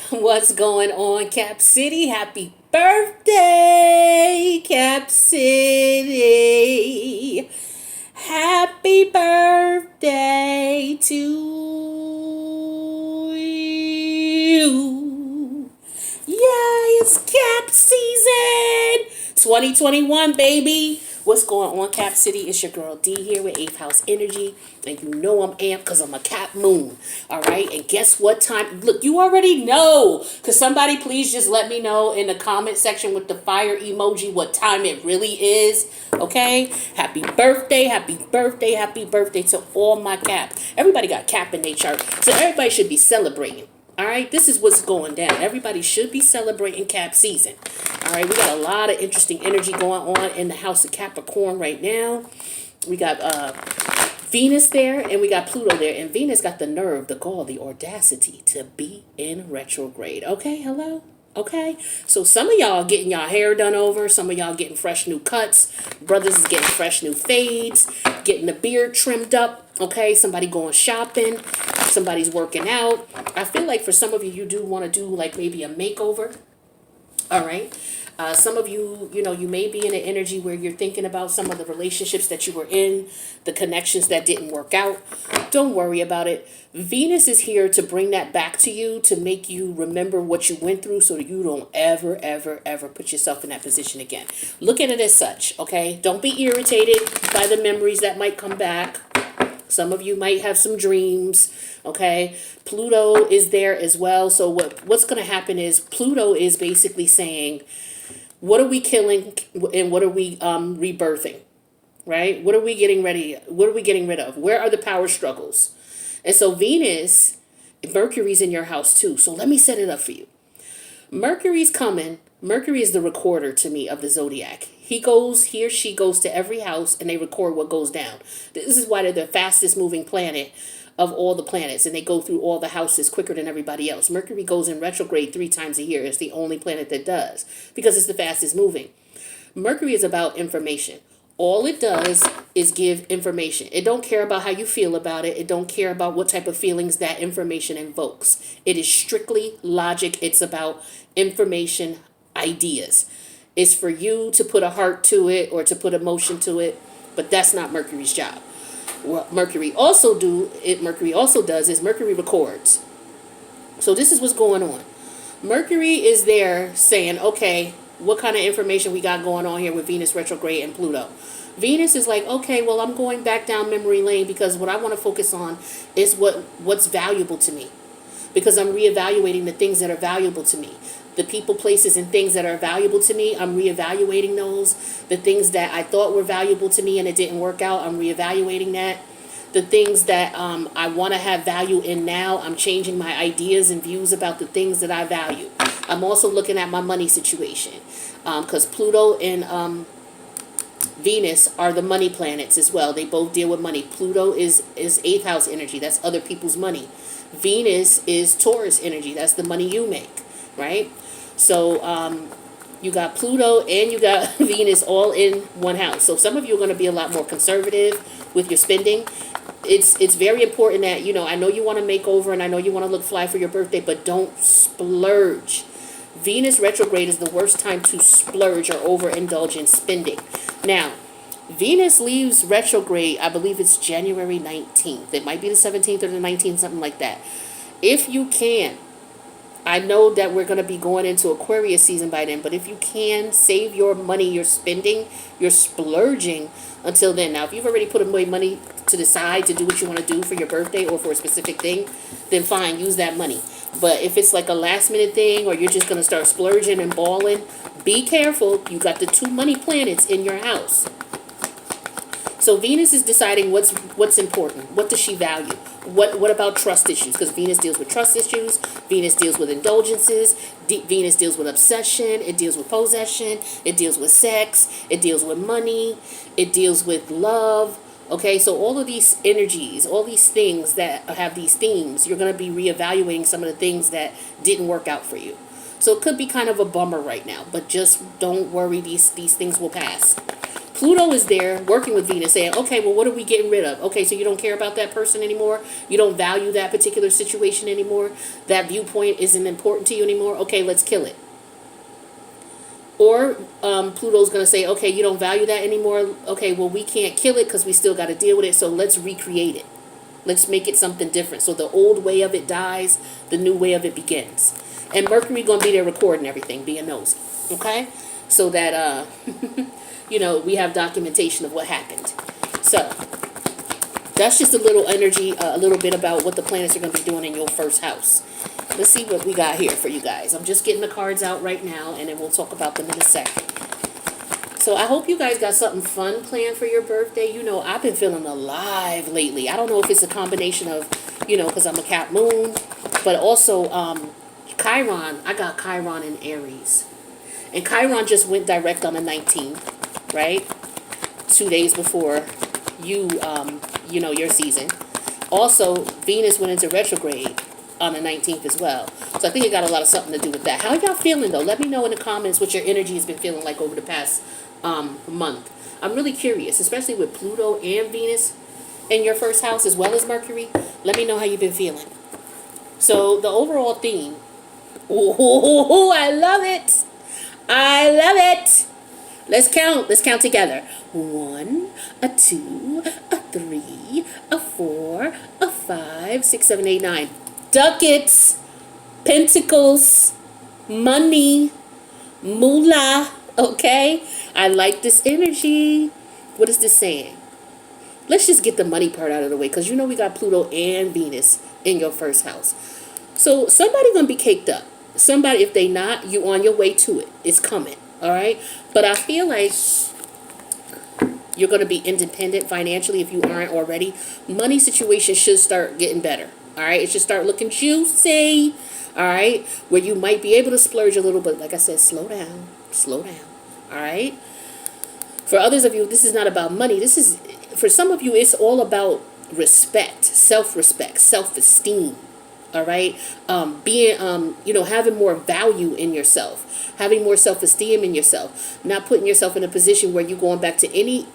What's going on, Cap City? Happy birthday, Cap City. Happy birthday to you. Yeah, it's Cap season 2021, baby. What's going on, Cap City? It's your girl D here with 8th House Energy. And you know I'm amped because I'm a Cap Moon. All right? And guess what time? Look, you already know. Because somebody please just let me know in the comment section with the fire emoji what time it really is. Okay? Happy birthday, happy birthday, happy birthday to all my Cap. Everybody got Cap in their chart. So everybody should be celebrating. All right, this is what's going down. Everybody should be celebrating Cap season. All right, we got a lot of interesting energy going on in the house of Capricorn right now. We got Venus there and we got Pluto there. And Venus got the nerve, the gall, the audacity to be in retrograde. Okay, hello? Okay, so some of y'all getting y'all hair done over. Some of y'all getting fresh new cuts. Brothers is getting fresh new fades. Getting the beard trimmed up. Okay, somebody going shopping. Somebody's working out. I feel like for some of you, you do want to do like maybe a makeover. All right. Some of you, you may be in an energy where you're thinking about some of the relationships that you were in, the connections that didn't work out. Don't worry about it. Venus is here to bring that back to you, to make you remember what you went through so that you don't ever, ever, ever put yourself in that position again. Look at it as such, okay? Don't be irritated by the memories that might come back. Some of you might have some dreams, okay? Pluto is there as well. So what's going to happen is Pluto is basically saying, what are we killing and what are we rebirthing, right? What are we getting ready? What are we getting rid of? Where are the power struggles? And so Venus, Mercury's in your house too. So let me set it up for you. Mercury's coming. Mercury is the recorder to me of the zodiac. He or she goes to every house and they record what goes down. This is why they're the fastest moving planet of all the planets, and they go through all the houses quicker than everybody else. Mercury goes in retrograde 3 times a year. It's the only planet that does because it's the fastest moving. Mercury is about information. All it does is give information. It don't care about how you feel about it. It don't care about what type of feelings that information invokes. It is strictly logic. It's about information, ideas. It's for you to put a heart to it or to put emotion to it, but that's not Mercury's job. What Mercury also does is Mercury records. So this is what's going on. Mercury is there saying, okay, what kind of information we got going on here with Venus retrograde and Pluto? Venus is like, okay, well, I'm going back down memory lane because what I want to focus on is what's valuable to me. Because I'm reevaluating the things that are valuable to me. The people, places, and things that are valuable to me, I'm reevaluating those. The things that I thought were valuable to me and it didn't work out, I'm reevaluating that. The things that I want to have value in now, I'm changing my ideas and views about the things that I value. I'm also looking at my money situation because Pluto and Venus are the money planets as well. They both deal with money. Pluto is 8th house energy. That's other people's money. Venus is Taurus energy. That's the money you make, right? So you got Pluto and you got Venus all in one house. So some of you are going to be a lot more conservative with your spending. It's very important that, I know you want to make over and I know you want to look fly for your birthday, but don't splurge. Venus retrograde is the worst time to splurge or overindulge in spending. Now, Venus leaves retrograde, I believe it's January 19th. It might be the 17th or the 19th, something like that. If you can, I know that we're going to be going into Aquarius season by then, but if you can, save your money, your spending, your splurging until then. Now, if you've already put away money to the side to do what you want to do for your birthday or for a specific thing, then fine, use that money. But if it's like a last minute thing or you're just going to start splurging and balling, be careful. You got the 2 money planets in your house. So Venus is deciding what's important. What does she value? What about trust issues? Because Venus deals with trust issues. Venus deals with indulgences. Venus deals with obsession. It deals with possession. It deals with sex. It deals with money. It deals with love. Okay, so all of these energies, all these things that have these themes, you're going to be reevaluating some of the things that didn't work out for you. So it could be kind of a bummer right now, but just don't worry. These things will pass. Pluto is there working with Venus saying, okay, well, what are we getting rid of? Okay, so you don't care about that person anymore. You don't value that particular situation anymore. That viewpoint isn't important to you anymore. Okay, let's kill it. Or Pluto's going to say, okay, you don't value that anymore. Okay, well, we can't kill it because we still got to deal with it. So let's recreate it. Let's make it something different. So the old way of it dies, the new way of it begins. And Mercury going to be there recording everything, being nosy. Okay? So that, we have documentation of what happened. So that's just a little energy, a little bit about what the planets are going to be doing in your first house. Let's see what we got here for you guys. I'm just getting the cards out right now, and then we'll talk about them in a second. So I hope you guys got something fun planned for your birthday. I've been feeling alive lately. I don't know if it's a combination of, because I'm a Cap Moon, but also Chiron. I got Chiron in Aries. And Chiron just went direct on the 19th, right? 2 days before your season. Also, Venus went into retrograde on the 19th as well. So I think it got a lot of something to do with that. How y'all feeling, though? Let me know in the comments what your energy has been feeling like over the past month. I'm really curious, especially with Pluto and Venus in your first house as well as Mercury. Let me know how you've been feeling. So the overall theme, I love it. I love it. Let's count. Let's count together. 1, a 2, a 3, a 4, a 5, 6, 7, 8, 9. Ducats, pentacles, money, moolah. Okay? I like this energy. What is this saying? Let's just get the money part out of the way, because we got Pluto and Venus in your first house. So somebody going to be caked up. Somebody, if they not, you on your way to it. It's coming. All right? But I feel like you're going to be independent financially if you aren't already. Money situation should start getting better. All right? It should start looking juicy. All right? Where you might be able to splurge a little bit. Like I said, slow down. Slow down. All right? For others of you, this is not about money. For some of you, it's all about respect, self-respect, self-esteem. All right, being, having more value in yourself, having more self-esteem in yourself, not putting yourself in a position where you're going back to any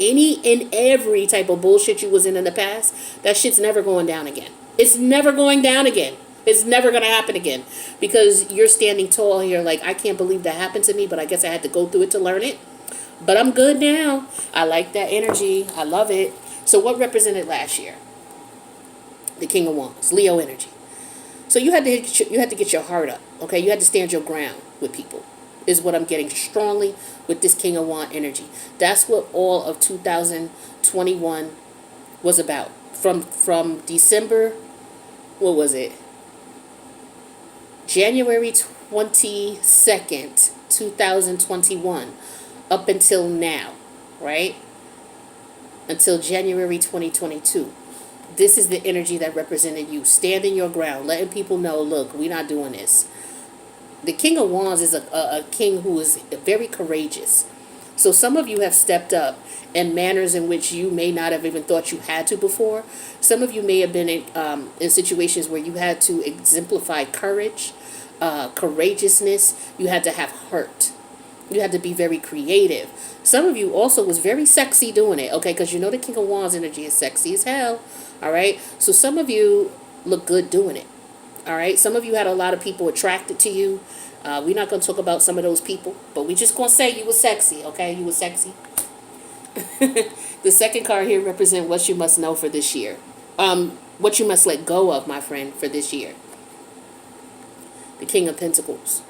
and every type of bullshit you was in the past. That shit's never going down again. It's never going down again. It's never going to happen again, because you're standing tall here like, I can't believe that happened to me, but I guess I had to go through it to learn it. But I'm good now. I like that energy. I love it. So what represented last year? The King of Wands, Leo energy. So you had to get your heart up, okay? You had to stand your ground with people, is what I'm getting strongly with this King of Wands energy. That's what all of 2021 was about. From December, what was it? January 22nd, 2021, up until now, right? Until January 2022. This is the energy that represented you. Standing your ground, letting people know, look, we're not doing this. The King of Wands is a king who is very courageous. So some of you have stepped up in manners in which you may not have even thought you had to before. Some of you may have been in situations where you had to exemplify courage, courageousness. You had to have heart. You had to be very creative. Some of you also was very sexy doing it, okay? Because the King of Wands energy is sexy as hell, all right? So some of you look good doing it, all right? Some of you had a lot of people attracted to you. We're not going to talk about some of those people, but we just going to say you were sexy, okay? You were sexy. The second card here represents what you must know for this year. What you must let go of, my friend, for this year. The King of Pentacles.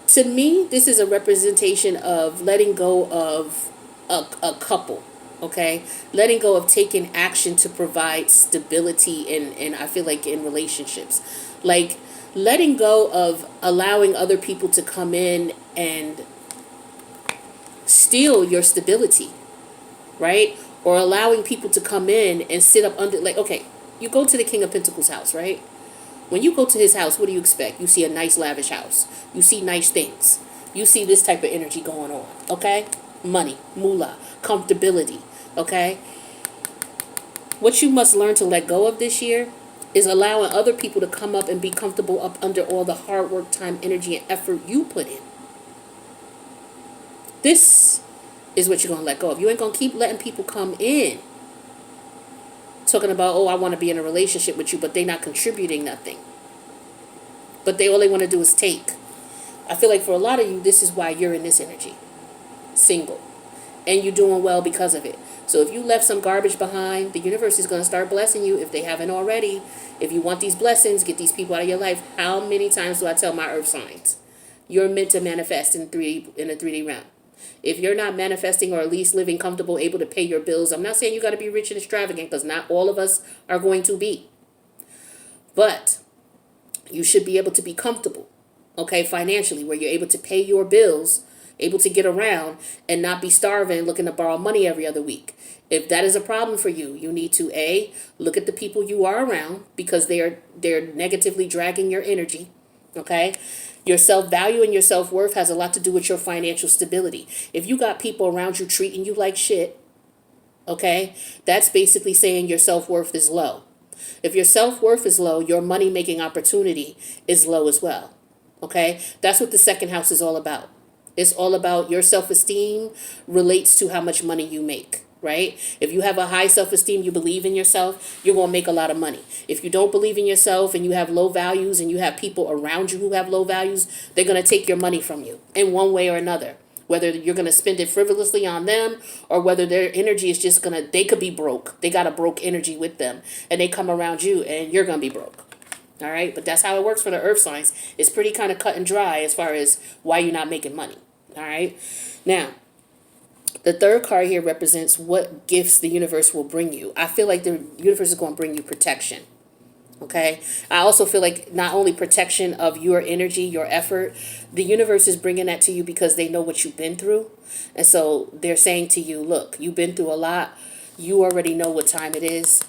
To me, this is a representation of letting go of a couple, okay? Letting go of taking action to provide stability in I feel like in relationships. Like letting go of allowing other people to come in and steal your stability, right? Or allowing people to come in and sit up under, like, okay, you go to the King of Pentacles house, right? When you go to his house, what do you expect? You see a nice, lavish house. You see nice things. You see this type of energy going on, okay? Money, moolah, comfortability, okay? What you must learn to let go of this year is allowing other people to come up and be comfortable up under all the hard work, time, energy, and effort you put in. This is what you're going to let go of. You ain't going to keep letting people come in talking about, oh, I want to be in a relationship with you, but they not contributing nothing. But they all they want to do is take. I feel like for a lot of you, this is why you're in this energy. Single. And you're doing well because of it. So if you left some garbage behind, the universe is going to start blessing you if they haven't already. If you want these blessings, get these people out of your life. How many times do I tell my earth signs? You're meant to manifest in a 3D realm. If you're not manifesting or at least living comfortable, able to pay your bills, I'm not saying you got to be rich and extravagant, because not all of us are going to be. But you should be able to be comfortable, okay, financially, where you're able to pay your bills, able to get around, and not be starving, looking to borrow money every other week. If that is a problem for you, you need to look at the people you are around, because they're negatively dragging your energy. Okay, your self-value and your self-worth has a lot to do with your financial stability. If you got people around you treating you like shit, okay, that's basically saying your self-worth is low. If your self-worth is low, your money-making opportunity is low as well. Okay, that's what the second house is all about. It's all about your self-esteem relates to how much money you make, right? If you have a high self-esteem, you believe in yourself, you're going to make a lot of money. If you don't believe in yourself and you have low values and you have people around you who have low values, they're going to take your money from you in one way or another. Whether you're going to spend it frivolously on them, or whether their energy is just going to, they could be broke. They got a broke energy with them, and they come around you and you're going to be broke. All right. But that's how it works for the earth signs. It's pretty kind of cut and dry as far as why you're not making money. All right. Now, the third card here represents what gifts the universe will bring you. I feel like the universe is going to bring you protection. Okay. I also feel like not only protection of your energy, your effort, the universe is bringing that to you because they know what you've been through. And so they're saying to you, look, you've been through a lot. You already know what time it is.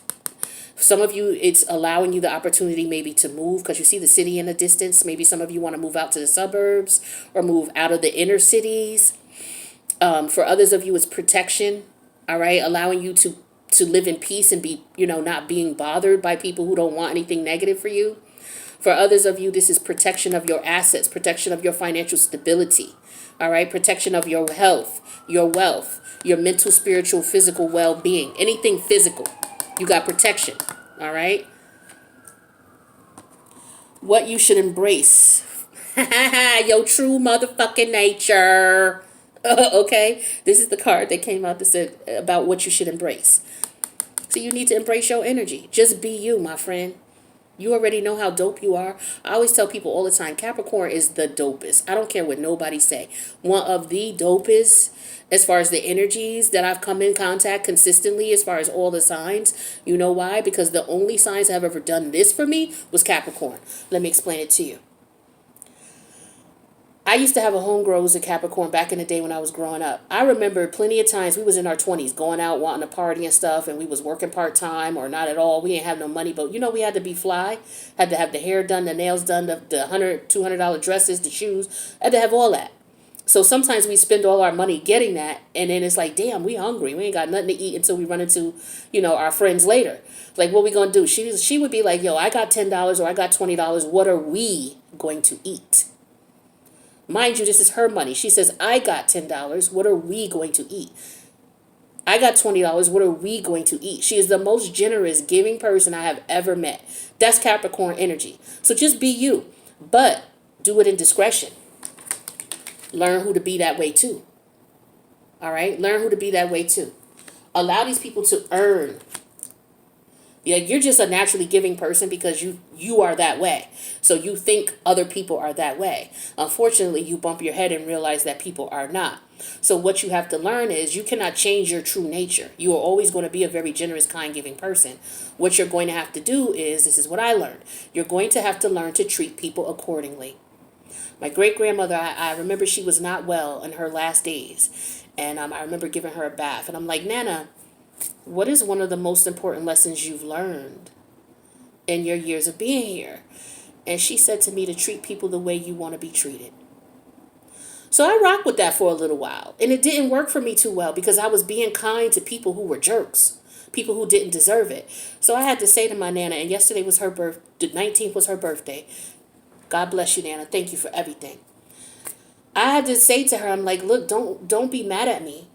Some of you, it's allowing you the opportunity maybe to move because you see the city in the distance. Maybe some of you want to move out to the suburbs or move out of the inner cities. For others of you, it's protection. All right. Allowing you to live in peace and be, not being bothered by people who don't want anything negative for you. For others of you, this is protection of your assets, protection of your financial stability. All right. Protection of your health, your wealth, your mental, spiritual, physical well-being, anything physical. You got protection. All right. What you should embrace. Your true motherfucking nature. Okay. This is the card that came out that said about what you should embrace. So you need to embrace your energy. Just be you, my friend. You already know how dope you are. I always tell people all the time, Capricorn is the dopest. I don't care what nobody say. One of the dopest as far as the energies that I've come in contact consistently as far as all the signs. You know why? Because the only signs that have ever done this for me was Capricorn. Let me explain it to you. I used to have a homegirl who was a Capricorn back in the day when I was growing up. I remember plenty of times we was in our 20s going out wanting to party and stuff, and we was working part-time or not at all. We didn't have no money, but we had to be fly. Had to have the hair done, the nails done, the $100, $200 dresses, the shoes. Had to have all that. So sometimes we spend all our money getting that, and then it's like, damn, we hungry. We ain't got nothing to eat until we run into, our friends later. Like, what we going to do? She would be like, yo, I got $10 or I got $20. What are we going to eat? Mind you, this is her money. She says, I got $10. What are we going to eat? I got $20. What are we going to eat? She is the most generous, giving person I have ever met. That's Capricorn energy. So just be you, but do it in discretion. Learn who to be that way too. All right? Learn who to be that way too. Allow these people to earn. Yeah, you're just a naturally giving person because you are that way. So you think other people are that way. Unfortunately, you bump your head and realize that people are not. So what you have to learn is you cannot change your true nature. You are always going to be a very generous, kind, giving person. What you're going to have to do is, this is what I learned. You're going to have to learn to treat people accordingly. My great-grandmother, I remember she was not well in her last days. And I remember giving her a bath. And I'm like, Nana, what is one of the most important lessons you've learned in your years of being here? And she said to me to treat people the way you want to be treated. So I rocked with that for a little while. And it didn't work for me too well because I was being kind to people who were jerks, people who didn't deserve it. So I had to say to my Nana, and yesterday was her birthday, the 19th was her birthday. God bless you, Nana. Thank you for everything. I had to say to her, I'm like, look, don't be mad at me.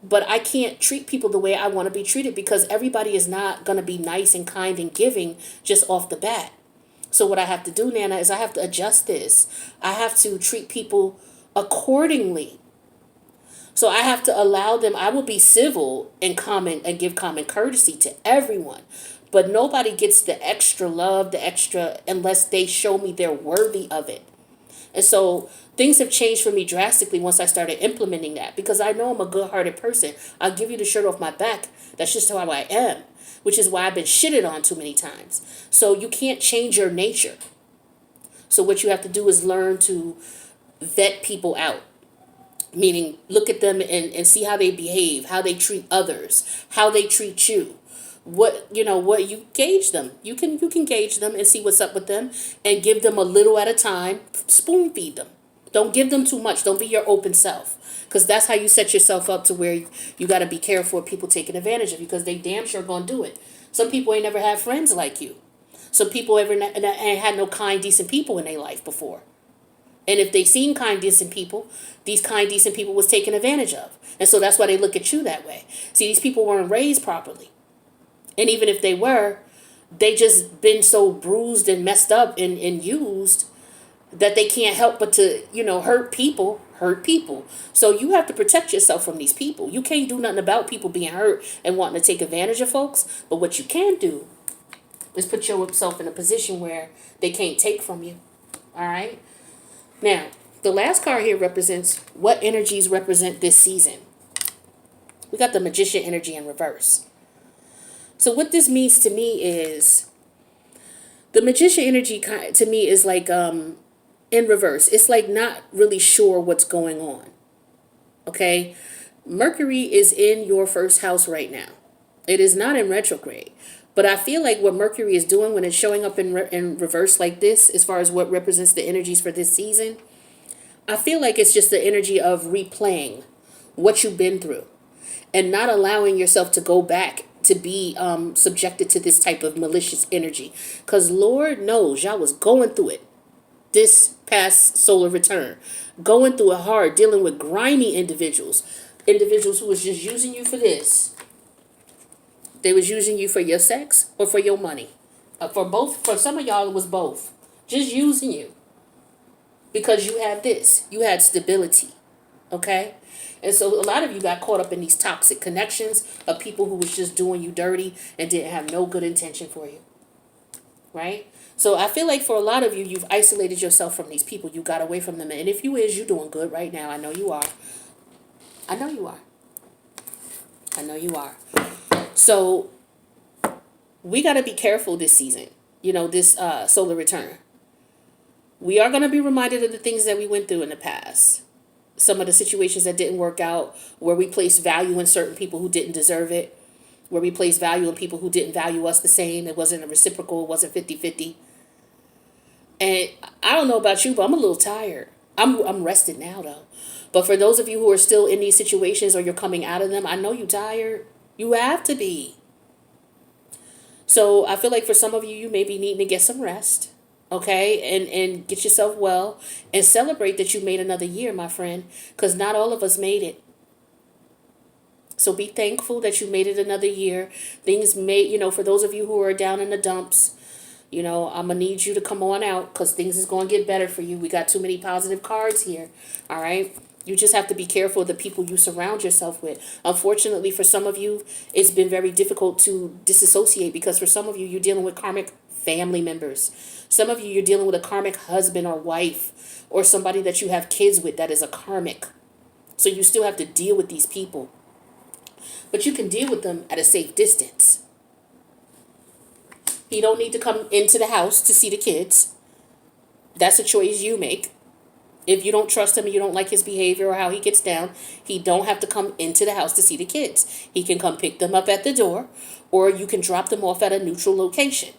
But I can't treat people the way I want to be treated because everybody is not going to be nice and kind and giving just off the bat. So what I have to do, Nana, is I have to adjust this. I have to treat people accordingly. So I have to allow them. I will be civil and common and give common courtesy to everyone. But nobody gets the extra love, the extra, unless they show me they're worthy of it. And so things have changed for me drastically once I started implementing that because I know I'm a good-hearted person. I'll give you the shirt off my back. That's just how I am, which is why I've been shitted on too many times. So you can't change your nature. So what you have to do is learn to vet people out, meaning look at them and see how they behave, how they treat others, how they treat you. What you gauge them. You can gauge them and see what's up with them and give them a little at a time, spoon feed them. Don't give them too much. Don't be your open self. Because that's how you set yourself up to where you got to be careful of people taking advantage of you because they damn sure going to do it. Some people ain't never had friends like you. Some people ain't had no kind, decent people in their life before. And if they seen kind, decent people, these kind, decent people was taken advantage of. And so that's why they look at you that way. See, these people weren't raised properly. And even if they were, they just been so bruised and messed up and used that they can't help but to, hurt people. So you have to protect yourself from these people. You can't do nothing about people being hurt and wanting to take advantage of folks. But what you can do is put yourself in a position where they can't take from you. All right? Now, the last card here represents what energies represent this season. We got the Magician energy in reverse. So what this means to me is the Magician energy to me is like in reverse. It's like not really sure what's going on. Okay? Mercury is in your first house right now. It is not in retrograde. But I feel like what Mercury is doing when it's showing up in reverse like this, as far as what represents the energies for this season, I feel like it's just the energy of replaying what you've been through and not allowing yourself to go back to be subjected to this type of malicious energy. Because Lord knows y'all was going through it this past solar return. Going through it hard, dealing with grimy individuals. Individuals who was just using you for this. They was using you for your sex or for your money. For both. For some of y'all, it was both. Just using you. Because you had this. You had stability. Okay? And so a lot of you got caught up in these toxic connections of people who was just doing you dirty and didn't have no good intention for you. Right? So I feel like for a lot of you, you've isolated yourself from these people. You got away from them. And if you is, you're doing good right now. I know you are. I know you are. I know you are. So we got to be careful this season. This solar return. We are going to be reminded of the things that we went through in the past. Some of the situations that didn't work out, where we placed value in certain people who didn't deserve it, where we placed value in people who didn't value us the same. It wasn't a reciprocal, it wasn't 50-50. And I don't know about you, but I'm a little tired. I'm rested now, though. But for those of you who are still in these situations or you're coming out of them, I know you're tired. You have to be. So I feel like for some of you, you may be needing to get some rest. Okay, and get yourself well and celebrate that you made another year, my friend, because not all of us made it. So be thankful that you made it another year. Things may, for those of you who are down in the dumps, I'm going to need you to come on out because things is going to get better for you. We got too many positive cards here. All right. You just have to be careful of the people you surround yourself with. Unfortunately, for some of you, it's been very difficult to disassociate because for some of you, you're dealing with karmic family members. Some of you, you're dealing with a karmic husband or wife or somebody that you have kids with that is a karmic. So you still have to deal with these people. But you can deal with them at a safe distance. He don't need to come into the house to see the kids. That's a choice you make. If you don't trust him and you don't like his behavior or how he gets down, he don't have to come into the house to see the kids. He can come pick them up at the door, or you can drop them off at a neutral location.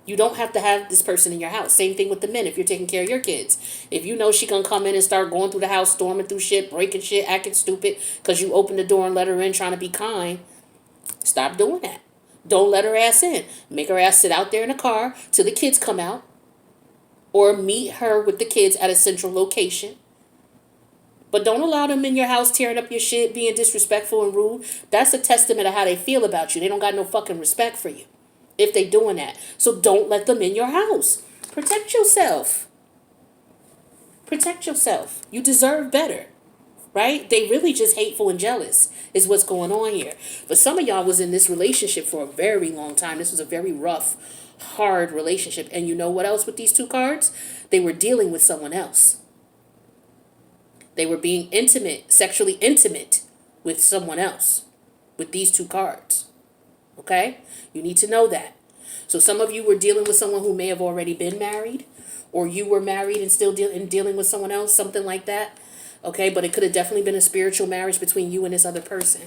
You don't have to have this person in your house. Same thing with the men if you're taking care of your kids. If you know she gonna come in and start going through the house, storming through shit, breaking shit, acting stupid because you opened the door and let her in trying to be kind, stop doing that. Don't let her ass in. Make her ass sit out there in the car till the kids come out. Or meet her with the kids at a central location. But don't allow them in your house tearing up your shit, being disrespectful and rude. That's a testament of how they feel about you. They don't got no fucking respect for you if they doing that. So don't let them in your house. Protect yourself. Protect yourself. You deserve better. Right? They really just hateful and jealous is what's going on here. But some of y'all was in this relationship for a very long time. This was a very rough, hard relationship. And you know what else with these two cards? They were dealing with someone else. They were being intimate, sexually intimate with someone else with these two cards. Okay? You need to know that. So some of you were dealing with someone who may have already been married, or you were married and still dealing with someone else, something like that. Okay? But it could have definitely been a spiritual marriage between you and this other person.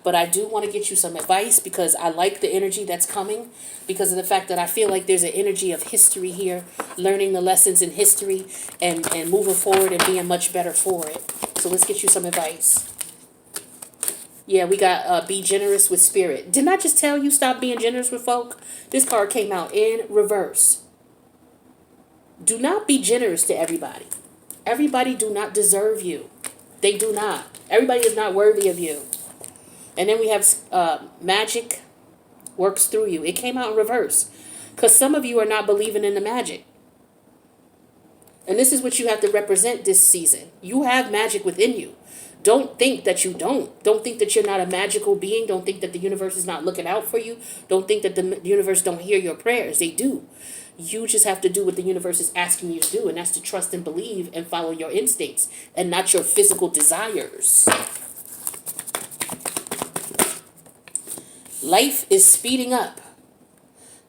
But I do want to get you some advice because I like the energy that's coming because of the fact that I feel like there's an energy of history here, learning the lessons in history and moving forward and being much better for it. So let's get you some advice. Yeah, we got be generous with spirit. Didn't I just tell you stop being generous with folk? This card came out in reverse. Do not be generous to everybody. Everybody do not deserve you. They do not. Everybody is not worthy of you. And then we have magic works through you. It came out in reverse. Because some of you are not believing in the magic. And this is what you have to represent this season. You have magic within you. Don't think that you don't. Don't think that you're not a magical being. Don't think that the universe is not looking out for you. Don't think that the universe don't hear your prayers. They do. You just have to do what the universe is asking you to do. And that's to trust and believe and follow your instincts and not your physical desires. Life is speeding up.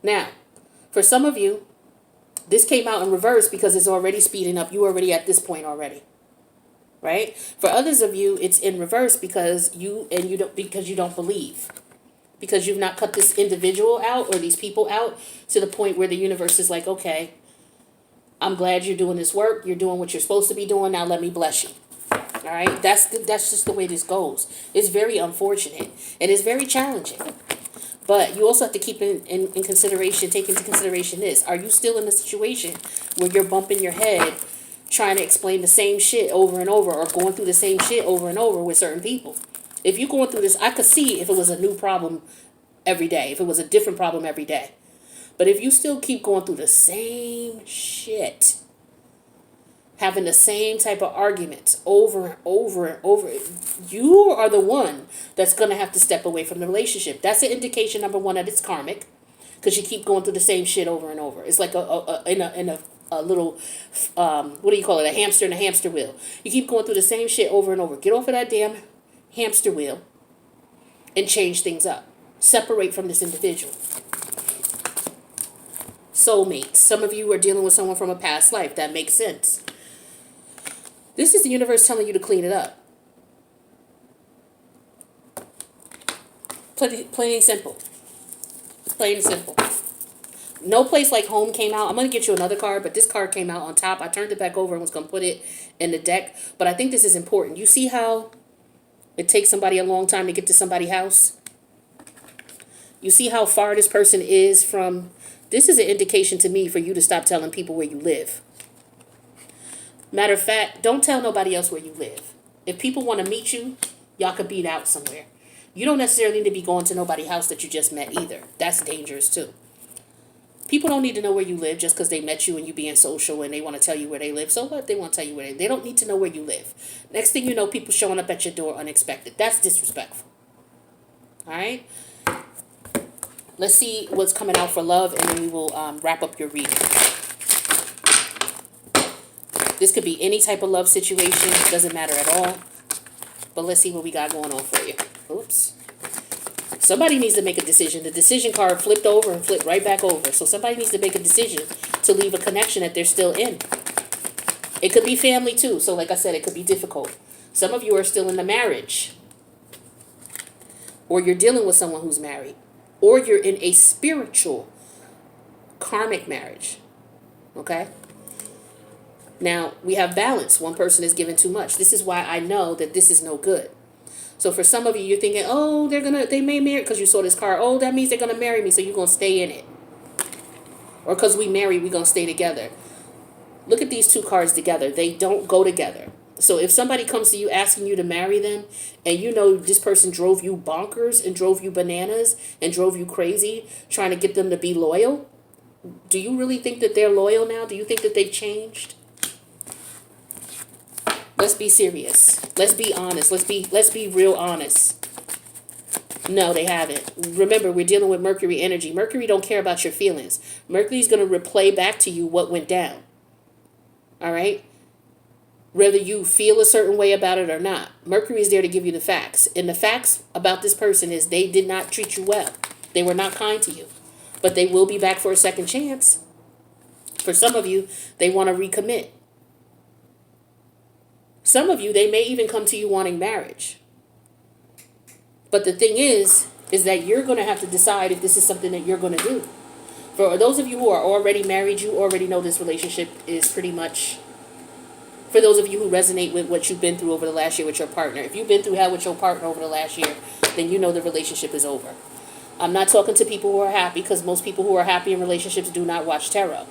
Now, for some of you, this came out in reverse because it's already speeding up. You're already at this point already. Right? For others of you, it's in reverse because you don't believe. Because you've not cut this individual out or these people out to the point where the universe is like, okay, I'm glad you're doing this work. You're doing what you're supposed to be doing. Now let me bless you. All right, that's just the way this goes. It's very unfortunate and it's very challenging. But you also have to keep in consideration, take into consideration this. Are you still in a situation where you're bumping your head trying to explain the same shit over and over or going through the same shit over and over with certain people? If you're going through this, I could see if it was a new problem every day, if it was a different problem every day. But if you still keep going through the same shit, having the same type of arguments over and over and over, you are the one that's going to have to step away from the relationship. That's an indication, number one, that it's karmic, because you keep going through the same shit over and over. It's like a little, what do you call it, a hamster in a hamster wheel. You keep going through the same shit over and over. Get off of that damn hamster wheel and change things up. Separate from this individual. Soulmates. Some of you are dealing with someone from a past life. That makes sense. This is the universe telling you to clean it up. Plain and simple. Plain and simple. No Place Like Home came out. I'm going to get you another card, but this card came out on top. I turned it back over and was going to put it in the deck. But I think this is important. You see how it takes somebody a long time to get to somebody's house? You see how far this person is from... This is an indication to me for you to stop telling people where you live. Matter of fact, don't tell nobody else where you live. If people want to meet you, y'all could beat out somewhere. You don't necessarily need to be going to nobody's house that you just met either. That's dangerous too. People don't need to know where you live just because they met you and you being social and they want to tell you where they live. So what? They want to tell you where they live. They don't need to know where you live. Next thing you know, people showing up at your door unexpected. That's disrespectful. All right? Let's see what's coming out for love, and then we will wrap up your reading. This could be any type of love situation. Doesn't matter at all. But let's see what we got going on for you. Oops. Somebody needs to make a decision. The decision card flipped over and flipped right back over. So somebody needs to make a decision to leave a connection that they're still in. It could be family too. So like I said, it could be difficult. Some of you are still in the marriage. Or you're dealing with someone who's married. Or you're in a spiritual karmic marriage. Okay? Now, we have balance. One person is giving too much. This is why I know that this is no good. So for some of you, you're thinking, oh, they may marry, because you saw this card. Oh, that means they're going to marry me, so you're going to stay in it. Or because we married, we're going to stay together. Look at these two cards together. They don't go together. So if somebody comes to you asking you to marry them, and you know this person drove you bonkers and drove you bananas and drove you crazy trying to get them to be loyal, do you really think that they're loyal now? Do you think that they've changed? Let's be serious. Let's be honest. Let's be real honest. No, they haven't. Remember, we're dealing with Mercury energy. Mercury don't care about your feelings. Mercury's going to replay back to you what went down. All right? Whether you feel a certain way about it or not. Mercury is there to give you the facts. And the facts about this person is they did not treat you well. They were not kind to you. But they will be back for a second chance. For some of you, they want to recommit. Some of you, they may even come to you wanting marriage. But the thing is that you're going to have to decide if this is something that you're going to do. For those of you who are already married, you already know this relationship is pretty much, for those of you who resonate with what you've been through over the last year with your partner. If you've been through hell with your partner over the last year, then you know the relationship is over. I'm not talking to people who are happy, because most people who are happy in relationships do not watch tarot.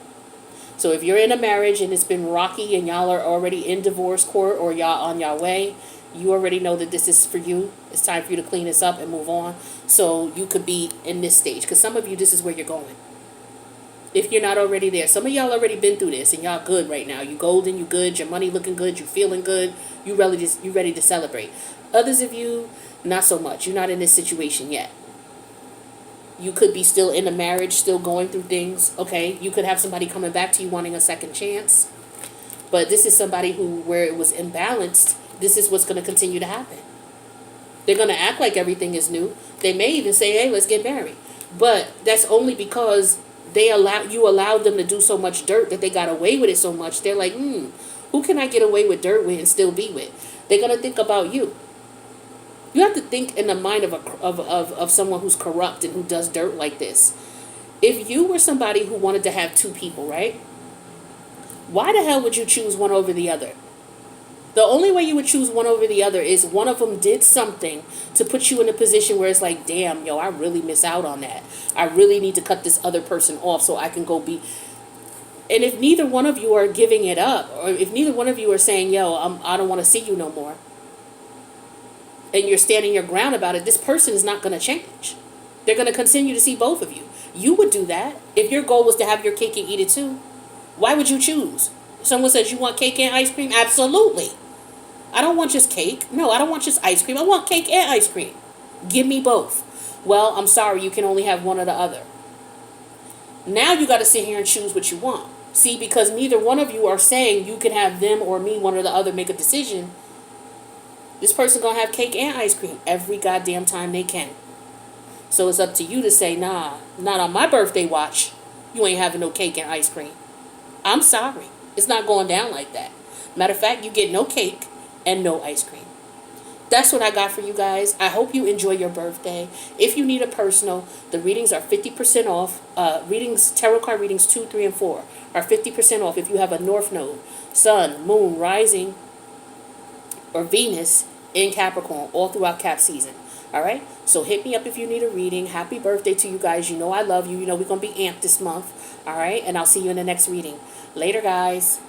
So if you're in a marriage and it's been rocky and y'all are already in divorce court or y'all on your way, you already know that this is for you. It's time for you to clean this up and move on. So you could be in this stage. Because some of you, this is where you're going. If you're not already there. Some of y'all already been through this and y'all good right now. You golden, you good, your money looking good, you feeling good. You ready to celebrate. Others of you, not so much. You're not in this situation yet. You could be still in a marriage, still going through things. Okay, you could have somebody coming back to you wanting a second chance. But this is somebody who, where it was imbalanced, this is what's going to continue to happen. They're going to act like everything is new. They may even say, hey, let's get married. But that's only because you allowed them to do so much dirt that they got away with it so much. They're like, who can I get away with dirt with and still be with? They're going to think about you. You have to think in the mind of someone who's corrupt and who does dirt like this. If you were somebody who wanted to have two people, right? Why the hell would you choose one over the other? The only way you would choose one over the other is one of them did something to put you in a position where it's like, damn, yo, I really miss out on that. I really need to cut this other person off so I can go be. And if neither one of you are giving it up, or if neither one of you are saying, yo, I don't want to see you no more, and you're standing your ground about it, this person is not going to change. They're going to continue to see both of you. You would do that. If your goal was to have your cake and eat it too, why would you choose? Someone says, you want cake and ice cream? Absolutely. I don't want just cake. No, I don't want just ice cream. I want cake and ice cream. Give me both. Well, I'm sorry, you can only have one or the other. Now you got to sit here and choose what you want. See, because neither one of you are saying you can have them or me, one or the other, make a decision. This person going to have cake and ice cream every goddamn time they can. So it's up to you to say, nah, not on my birthday watch. You ain't having no cake and ice cream. I'm sorry. It's not going down like that. Matter of fact, you get no cake and no ice cream. That's what I got for you guys. I hope you enjoy your birthday. If you need a personal, the readings are 50% off. Tarot card readings 2, 3, and 4 are 50% off if you have a North Node, Sun, Moon, Rising, or Venus in Capricorn all throughout Cap season. All right? So hit me up if you need a reading. Happy birthday to you guys. You know I love you. You know we're going to be amped this month. All right? And I'll see you in the next reading. Later, guys.